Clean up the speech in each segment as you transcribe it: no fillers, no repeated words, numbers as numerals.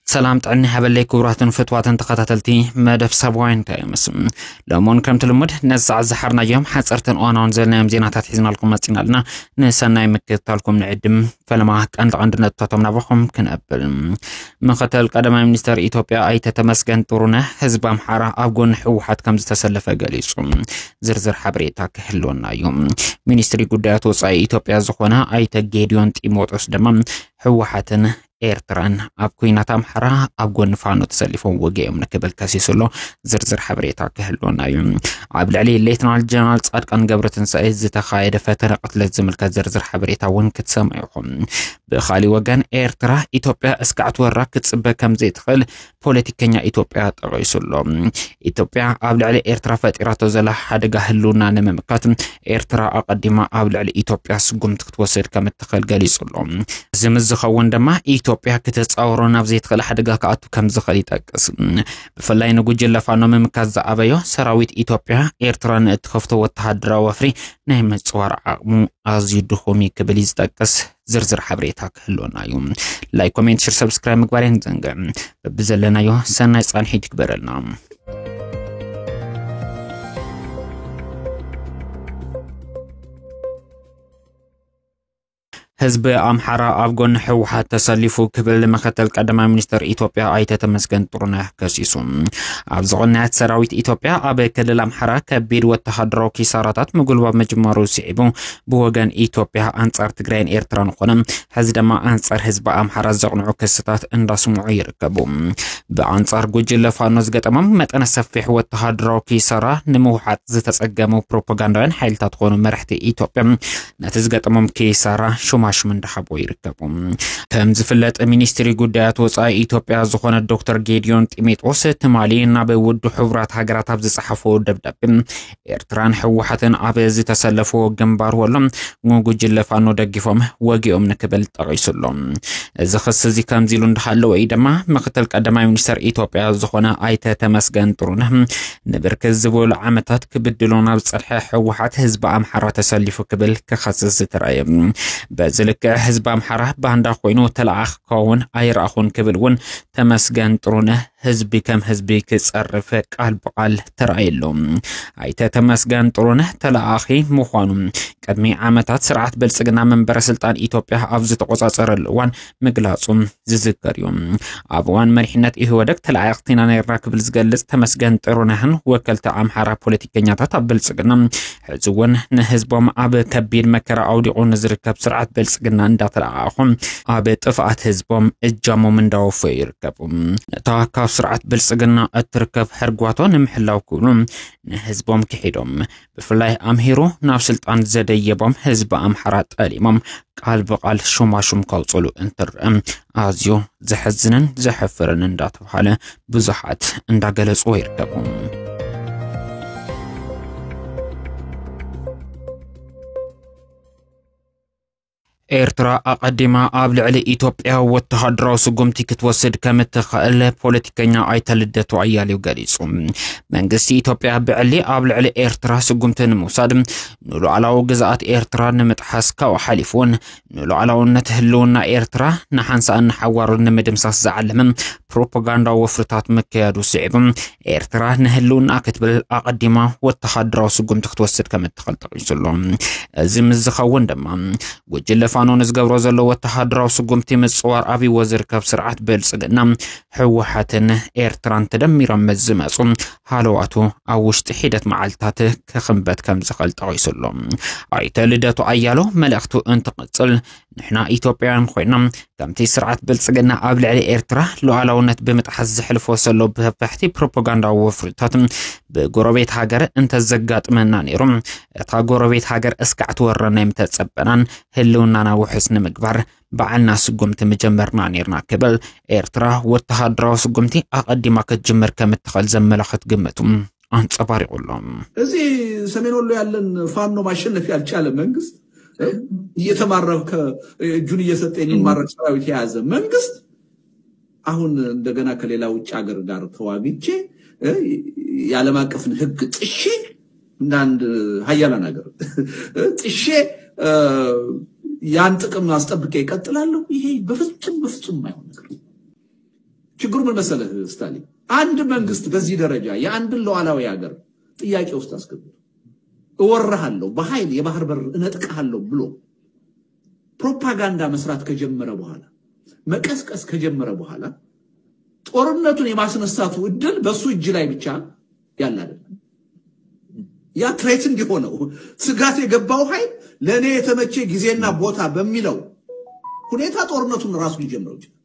سلام تعني حبلي كوراتن فتواتن تقاتلتي مدف سبوين تايمس لمون كم تلمد نزع زحرنا يوم حصرتن اونون زلنا مزيناتات حزنا لكم مصينا لنا نسناي مكتالكم نعدم فلما كانت عندنا تطمنا بخم كنقبل مقتل قدم منستر ايثيوبيا اي تتمسكن طرونه حزب امحاره ابغون حوحات كم تسلف غليصم زرزر حبريتا كهلونا يوم منستري غدات وصاي ايثيوبيا زخونه اي تجيديون تيموتوس دمم حوحاتن ኤርትራን ኣብ ኩናት ኣምሓራ ኣብ ጎን ፋኖ ተሰሊፎም ወገኦም ነከበል ካሲስሎ ዝርዝር ሓበሬታ ክህልወና እዩ ኣብ ልዕሊ ሌተናል ጀነራል ጻድቃን ገብረትንሳኤ ዝተኻየደ ፈተነ ቅትለት ዝምልከት ዝርዝር ሓበሬታ እውን ክትሰምዑኹም ብኻሊ ወገን ኤርትራ ኢትዮጵያ እስካዕት ወራ ክትጽበ ከም ዘይትኽእል ፖለቲከኛ ኢትዮጵያ ጠቒሱሎ ኢትዮጵያ ኣብ ልዕሊ ኤርትራ ፈጢራቶ ዘላ ሓደጋ ህልውና ንምምካት ኤርትራ ኣቀዲማ ኣብ ልዕሊ ኢትዮጵያ ስጉምቲ ክትወስድ ከም እትኽእል ገሊጹሎ ዝምዝኸውን ድማ ኢትዮጵያ ክትጻወሮ ናብ ዘይትኽእል ሓደጋ ከኣቱ ከም ዝኽእል ይጠቅስ ብፍላይ ንጉጅለ ፋኖ ምምካት ዝዓበዮ ሰራዊት ኢትዮጵያ ኤርትራን እትኸፍቶ ወተሃደራዊ ወፍሪ ናይ ምጽዋር ዓቕሙ ኣዝዩ ድኹም ክብል ይጠቅስ ዝርዝር ሓበሬታ ክህልወና እዩ ላይክ ኮሜንት ሼር ሰብስክራይብ ምግባርን ዘንግዕ ብዘለናዮ ሰናይ ጻንሒት ይግበረልና حزب أمحرة أبغون حوحات تسلفو قبل مختل قدم منستر إثيوبيا أيت تمسكن طرنه كسيسون أبزغنا سراويت إثيوبيا أب كل أمحرة كبير وتحضروا كسارات مقلوب مجمرو سعبو بوجن إثيوبيا أنصار تجرين إيرتران قنم حزب ما أنصار حزب أمحرة زغنوا كستات اندسمو يركبو بأنصار جوجل فانوس قتمم متأنا سفح وتحضروا كسارة نموحات زتسقمو بروباغندا حيل تدخل مرحت إثيوبيا نتزقتمم كسارة شو ماش من دحبو يركبهم كم زفلت مينستري غدات وصاي إثيوبيا زخون الدكتور جيديون تيميتوس تمالينا بود حبرات هاجرات ابز صحفو دبدب إيرتران حوحتن ابز تسلفو جنبار ولم غوجل فانو دغفهم وغيوم نكبل طريسلهم زخص زي كم زيلون دحلو ايدما مقتل قدماي مينستر إثيوبيا زخون ايت تمسكن طرونه نبركز زبول عمتات كبدلونا بصحح حوحات حزب امحرة تسلفو قبل كخصص تراي بذلك حزب أمحرة باندا خوينو تلعخ كون أيراخون كبلون تمسكن طرونه حزبي كم حزبي كتصرف قال بقال ترأيلهم أيت تمسكن طرونه تلعخي مخانم قدمي عامتات سرعت بلسقنا من برسلطان إثيوبيا أفز تقصاصر الوان مقلاصم زذكريوم أبوان مرحنات إهودك تلعقتنا نيراكب الزقلز تمسكن طرونهن وكلت أمحرة بوليتيكنياتات بلسقنا حزوان نحزبهم أب كبير مكرا أوديعون زركب سرعت بلسقنا انداتلعاهم أب طفعت حزبهم اجامو من داوفو يركبهم تاكا سرعت بلسقنا اتركب حرقواتو نمحلاو كولهم نحزبهم كحيدهم بفلاي أمهيرو ناف سلطان زديبهم حزب أمحرات أليمهم قال بقال شوماشوم كالصلو انتر آزيو زحزنن زحفرن انداتو حالة بزحات انداقلس ويركبهم ኤርትራ አቀዲማ ኣብ ልዕሊ ኢትዮጵያ ወተሃደራዊ ስጉምቲ ክትወስድ ከም እትኽእል ፖለቲከኛ ኣይተልደቱ ኣያሌው ገሊጹ መንግስቲ ኢትዮጵያ ብዕሊ ኣብ ልዕሊ ኤርትራ ስጉምቲ ንምውሳድ ንሉዓላዊ ግዛኣት ኤርትራ ንምጥሓስ ካብ ሓሊፉን ንሉዓላውነት ህልውና ኤርትራ ንሓንሳእን ሓዋሩን ንምድምሳስ ዝዓለመ ፕሮፓጋንዳ ወፍርታት መከያዱ ስዒቡ ኤርትራ ንህልውና ክትብል አቀዲማ ወተሃደራዊ ስጉምቲ ክትወስድ ከም እትኽእል ጠቂሱሎ እዚ ምዝኸውን ድማ ጉጅለ ፋኖን ዝገብሮ ዘሎ ወተሃደራዊ ስጉምቲ ምጽዋር አቢ ወዝር ካብ ስርዓት በልጽግና ሕወሓትን ኤርትራን ተደሚሮም መዝመጹ ሃለዋቱ ኣብ ውሽጢ ሒደት መዓልታት ከኽንበት ከም ዝኽእል ጠቂሱሎ ኣይተ ልደቱ ኣያሎ መልእኽቱ እንትቕጽል ንሕና ኢትዮጵያውያን ኮይና ከምቲ ስርዓት በልጽግና ኣብ ልዕሊ ኤርትራ ሉዓላውነት ብምጥሓስ ዝሕልፎ ዘሎ ብፈሕቲ ፕሮፓጋንዳ ወፍርታት بغربيت هاجر انت زغاطمنا نيرو اتا غربيت هاجر اسكعت ورنا يمتصبنان هلونانا وحسن مغبر بعلنا سقمت مجمرنا نيرنا كبل ايرترا وتهادراو سقمتي اقدما كجمر كمتخل زملخت قمتم انصباري قولهم ازي سمين ولو يالن فانو ماشنف يالچال منغست يتمارك جون يسطين يمارك سراويت ياز منغست አሁን እንደገና ከሌላ ውጭ ሀገር ጋር ተዋግቼ ያለም አቀፍን ህግ ጥሼ እንዳንድ ሀያላ ነገር ጥሼ ያን ጥቅም አስጠብቄ ይቀጥላለሁ ይሄ በፍጹም አይሆን ነገር ችግሩ ምን መሰለህ ስታሊን አንድ መንግስት በዚህ ደረጃ የአንድን ሉዓላዊ ሀገር ጥያቄ ውስጥ አስገብቶ እወራሃለሁ በኃይል የባህር በር እነጥቃለሁ ብሎ ፕሮፓጋንዳ መስራት ከጀመረ በኋላ መቀስቀስ ከጀመረ በኋላ ጦርነቱን የማስነሳቱ እድል በሱ እጅ ላይ ብቻ ያለ አይደለም ያ ትሬት እንዲሆነው ስጋት የገባው ኃይል ለኔ የተመቸ ጊዜና ቦታ በሚለው ሁኔታ ጦርነቱን ራሱ ሊጀምረው ይችላል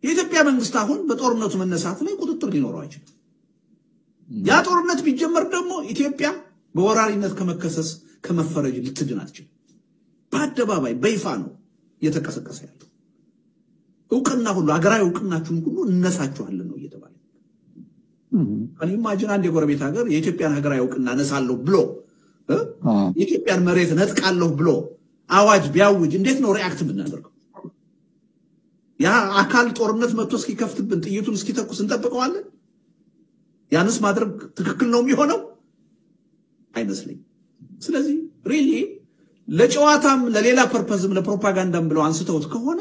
የኢትዮጵያ መንግስት አሁን በጦርነቱ መነሳት ላይ ቁጥጥር ሊኖረው አይችልም ያ ጦርነት ቢጀመር ደግሞ ኢትዮጵያ በወራሪነት ከመከሰስ ከመፈረጅ ልትድን አትችልም በአደባባይ በይፋ ነው የተቀሰቀሰ ያለው እውቅና ሁሉ አገራዊ እውቅናችሁን ሁሉ እነሳችኋለን ነው እየተባለ አን ኢማጂን አንድ የጎረቤት ሀገር የኢትዮጵያን ሀገራዊ እውቅና ነሳለሁ ብሎ የኢትዮጵያን መሬት ነጥቃለሁ ብሎ አዋጅ ቢያውጅ እንዴት ነው ሪአክት ብናደርገው ያ አካል ጦርነት መጥቶ እስኪከፍትብን ጥይቱን እስኪተኩስ እንጠብቀዋለን ያንስ ማድረግ ትክክል ነው የሚሆነው አይመስልኝ ስለዚህ ሪሊ ለጨዋታም ለሌላ ፐርፐዝም ለፕሮፓጋንዳም ብለው አንስተውት ከሆነ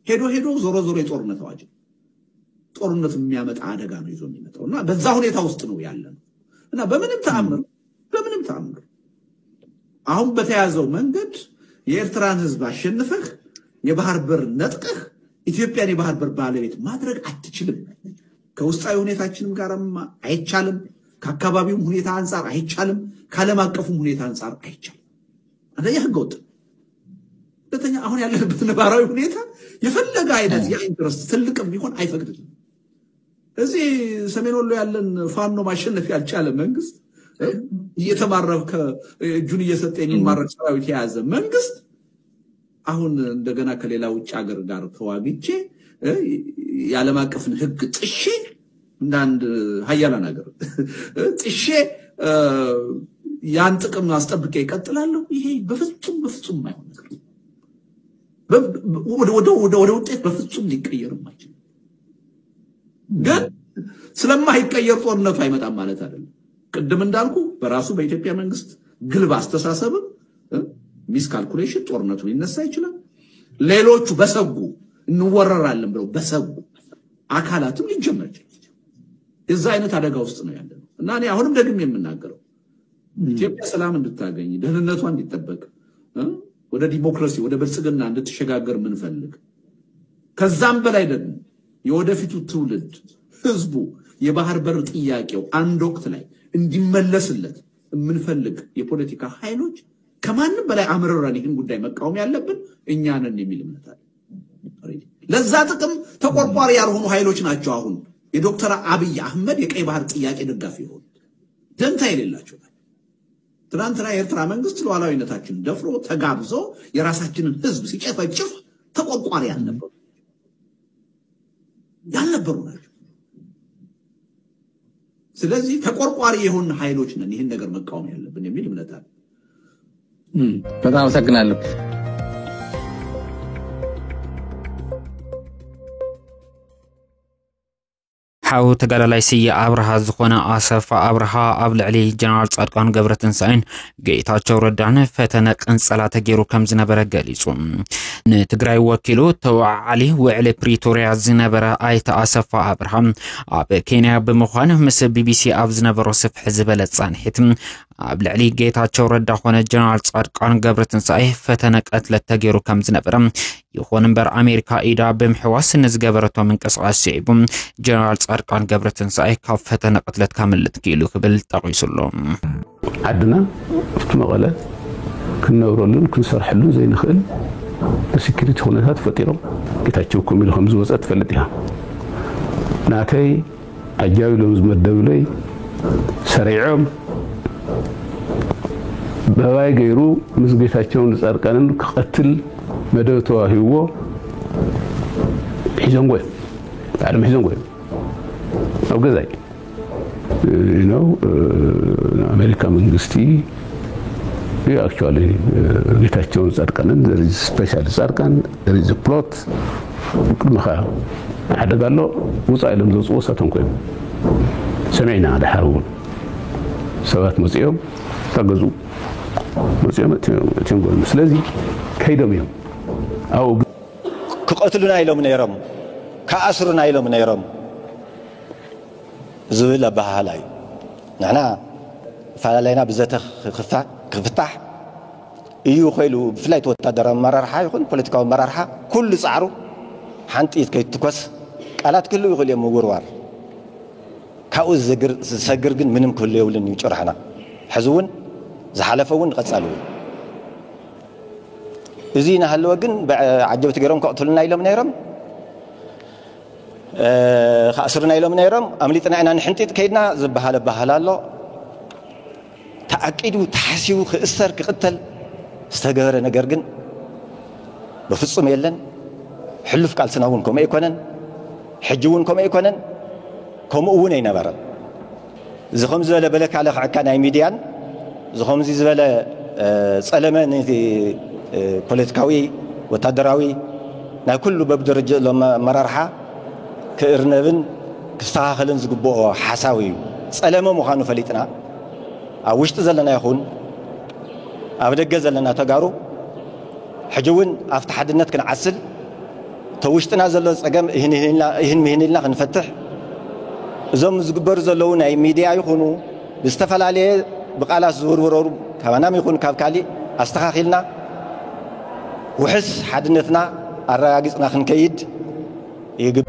ሄዶ ዞሮ የጦርነት አዋጅ ጦርነት የሚያመጣ አደጋ ነው ይዞ የሚመጣውና በዛ ሁኔታ ውስጥ ነው ያለን እና በምንም ተአምር አሁን በተያዘው መንገድ የኤርትራን ህዝብ አሸንፈህ የባህር በር ነጥቀህ ኢትዮጵያን የባህር በር ባለቤት ማድረግ አትችልም ከውስጣዊ ሁኔታችንም ጋርም አይቻልም ከአካባቢው ሁኔታ አንፃር አይቻልም ካለም አቀፉም ሁኔታ አንፃር አይቻልም አንደኛ ህገወጥ ሁለተኛ አሁን ያለበት ነባራዊ ሁኔታ የፈለገ አይነት የኢንትረስት ትልቅም ቢሆን አይፈቅድም እዚህ ሰሜን ወሎ ያለን ፋኖ ማሸነፍ ያልቻለ መንግስት እየተማረከ እጁን እየሰጠ የሚማረክ ሰራዊት የያዘ መንግስት አሁን እንደገና ከሌላ ውጭ ሀገር ጋር ተዋግቼ የዓለም አቀፍን ህግ ጥሼ እንዳንድ ሀያላን ሀገር ጥሼ ያን ጥቅም አስጠብቄ ይቀጥላለሁ ይሄ በፍጹም አይሆን ነገር ወደ ውጤት በፍጹም ሊቀየር ማይችል ግን ስለማይቀየር ጦርነቱ አይመጣም ማለት አይደለም ቅድም እንዳልኩ በራሱ በኢትዮጵያ መንግስት ግልብ አስተሳሰብ ሚስ ካልኩሌሽን ጦርነቱ ሊነሳ ይችላል ሌሎቹ በሰጉ እንወረራለን ብለው በሰጉ አካላትም ሊጀመር ይችላል እዛ አይነት አደጋ ውስጥ ነው ያለው እና እኔ አሁንም ደግሜ የምናገረው ኢትዮጵያ ሰላም እንድታገኝ ደህንነቷ እንዲጠበቅ ወደ ዲሞክራሲ ወደ ብልጽግና እንድትሸጋገር ምንፈልግ ከዛም በላይ ደግሞ የወደፊቱ ትውልድ ህዝቡ የባህር በር ጥያቄው አንድ ወቅት ላይ እንዲመለስለት ምንፈልግ የፖለቲካ ኃይሎች ከማንም በላይ አምረራን ይህን ጉዳይ መቃወም ያለብን እኛ ነን የሚል እምነት አለ ለዛ ጥቅም ተቆርቋሪ ያልሆኑ ኃይሎች ናቸው አሁን የዶክተር አብይ አህመድ የቀይ ባህር ጥያቄ ደጋፊ ሆኑ ደንታ የሌላቸው ትናንትና የኤርትራ መንግስት ሉዓላዊነታችን ደፍሮ ተጋብዞ የራሳችንን ህዝብ ሲጨፈጭፍ ተቆርቋሪ ያልነበሩ ናቸው ስለዚህ ተቆርቋሪ የሆኑ ኃይሎች ነን ይህን ነገር መቃወም ያለብን የሚል እምነት አለ በጣም አመሰግናለሁ ሓው ተጋዳላይ ስየ አብርሃ ዝኾነ አሰፋ አብርሃ ኣብ ልዕሊ ጀነራል ጻድቃን ገብረትንሳኤን ጌታቸው ረዳን ፈተነ ቅንጸላ ተገይሩ ከም ዝነበረ ገሊጹ ንትግራይ ወኪሉ ተዋዓሊ ውዕሊ ፕሪቶሪያ ዝነበረ ኣይተ አሰፋ አብርሃ ኣብ ኬንያ ብምዃን ምስ ቢቢሲ ኣብ ዝነበሮ ስፍሕ ዝበለ ጻንሒት ኣብ ልዕሊ ጌታቸው ረዳ ኾነ ጀነራል ጻድቃን ገብረትንሳኤ ፈተነ ቀትለት ተገይሩ ከም ዝነበረ ይኹን እምበር ኣሜሪካ ኢዳ ብምሕዋስ ንዝገበረቶ ምንቅስቃስ ሲዒቡ ጀነራል ጻድቃን ገብረትንሳኤ ካብ ፈተነ ቀትለት ካምልጥ ክኢሉ ክብል ጠቂሱሎ ዓድና ኣብቲ መቐለ ክንነብረሉን ክንሰርሐሉን ዘይንኽእል በሴኩሪቲ ኩነታት ፈጢሮም ጌታቸው ኮሚል ከም ዝወፀ ትፈልጥ ኢኻ ናተይ ኣጃቢሎም ዝመደብለይ ሰሪዖም በባይ ገይሩ ምስ ጌታቸውን ጻድቃንን ክቀትል መደብ ተዋሂቦ ሒዞም ጎይ بعد ما يزنقوا أو كذا أمريكا من قستي actually ጌታቸውን ጻድቃንን there is special ጻድቃን there is a plot ምኻ አደጋሎ ወጻ ኢሎም ዘጽኦ ሰተን ኮይኑ ሰሚዕና ደሓሩን ሰባት መጽኦም ተገዙ መጽኦም ተንጎል ስለዚህ ከይዶም እዮም አው ክቀትሉና ኢሎም ነይሮም كأسرنا إلهم نيرم زويل بهالاي نحنا فعلينا بزته خفتح إيو خيلو فلايت وتدر مرارحة يكون بوليتيكاو مرارحة كل صعرو حنت إيد كي تكوس قالات كله يقول يوم وروار كأوز سجر جن منهم كل يولن يجرحنا حزون زحلفون قصالو زينا هلو جن عجبت جرام قتلنا إلهم نيرم خاسرنا إلهم نيرم أمليتنا إن نحنتي كيدنا بهالا الله تأكيدوا تحسيوا خسر كقتل استجار نجرجن بفصم يلن حلف قال سناون كم يكونن حجون كم يكونن كم أونين برا زخم زبالة بلك على عكان ميديان زخم زبالة سلمان في بوليتيكاوي وتدراوي نا كله ببدرجة لما مرارحة كإرنبن كستاخلن زقبوا حساوي سلامة مخانو فليتنا أوشت زلنا يخون أبدأ زلنا تجارو حجون أفتح النت كن عسل توشتنا زلنا أجمع هن مهنينا نفتح زم زقبر زلون أي ميديا يخونو بيستفعل عليه بقالا زور ورور كمان يخون كابكالي استخاخلنا وحس حدنتنا الرئيس نخن كيد يجب